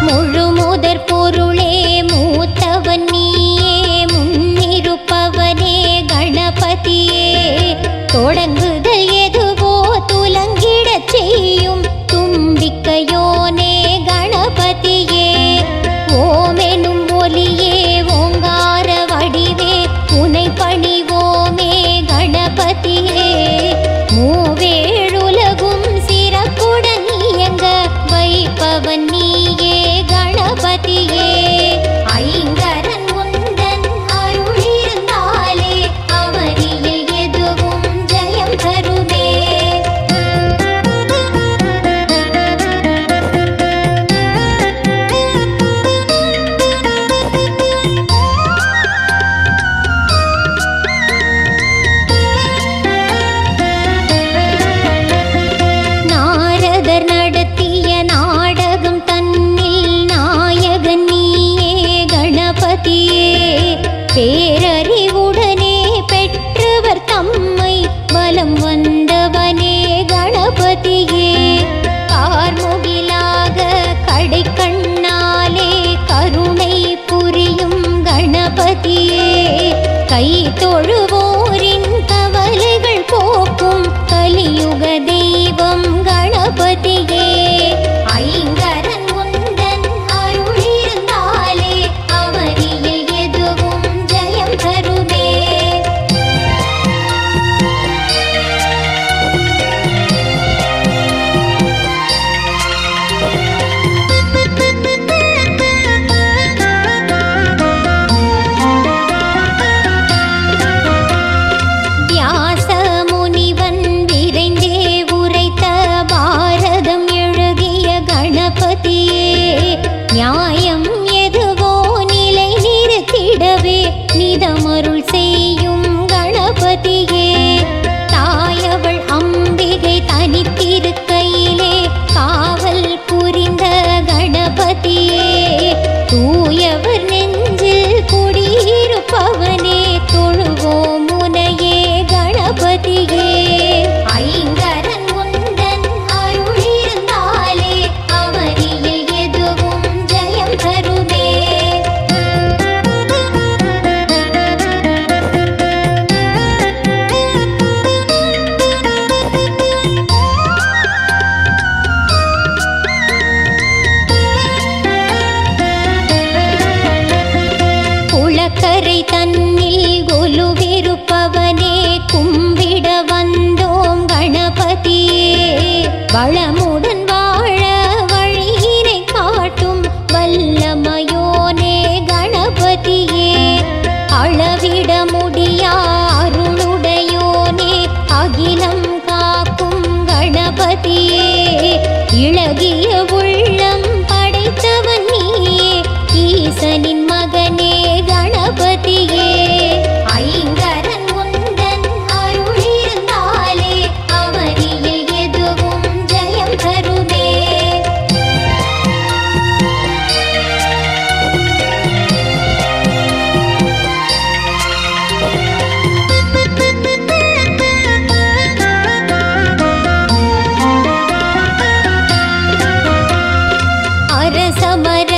முழுமுதற் பொருளே மூத்தவன் நீயே முன்னிருப்பவனே கணபதியே தொடங்குதல் எதுவோ துலங்கிடச் செய்யும் தும்பிக்கையோனே கணபதியே ஓமெனும் ஒலியே ஓங்கார வடிவே உனை பணிவோமே கணபதியே மூவேழுலகும் சிறப்புடன் இயங்க வைப்பவன் நீயே கணபதியே ஐங்கரன் உந்தன் அருள் இருந்தாலே அவனியில் எதுவும் ஜெயம் தருமே நாரதர் நடத்திய நாடகம் தன்னில் நாயகன் நீயே கணபதியே பேரறிவுடனே பெற்றவர் தம்மை வலம் வந்தவனே கணபதியே கார்முகிலாக கடைக்கண்ணாலே கருணை புரியும் கணபதியே கை தொழுவோரின் கவலைகள் போக்கும் கலியுக தெய்வம் கணபதியே ஐங்கரன் உந்தன் அருள் இருந்தாலே அவனியில் எதுவும் ஜெயம் தருமே வியாச முனிவன் விரைந்தே உரைத்த பாரதம் எழுதிய கணபதியே நியாயம் எதுவோ நிலை நிறுத்திடவே நிதமருள் செய்யும் கணபதியே தாயவள் அம்பிகை தனித்திருக்கையிலே காவல் புரிந்த கணபதியே தூயவர் நெஞ்சில் குடியிருப்பவனே தொழுவோம் முனையே கணபதியே ஐங்கரன் உந்தன் அருள் இருந்தாலே அவனியில் எதுவும் ஜெயம் தருமே குளக்கரை தன்னில் கொலுவிருப்பவனே கும்பிட வந்தோம் கணபதியே வளமுடன் வாழ வழியினை காட்டும் வல்லமையோனே கணபதியே அளவிட முடியா அருளுடையோனே அகிலம் காக்கும் கணபதியே இளகிய உள்ளம் படைத்தவன் நீயே ஈசனின் மகனே கணபதியே ஐங்கரன் உந்தன் அருள் இருந்தாலே அவனியில் எதுவும் ஜெயம் தருமே அரசமர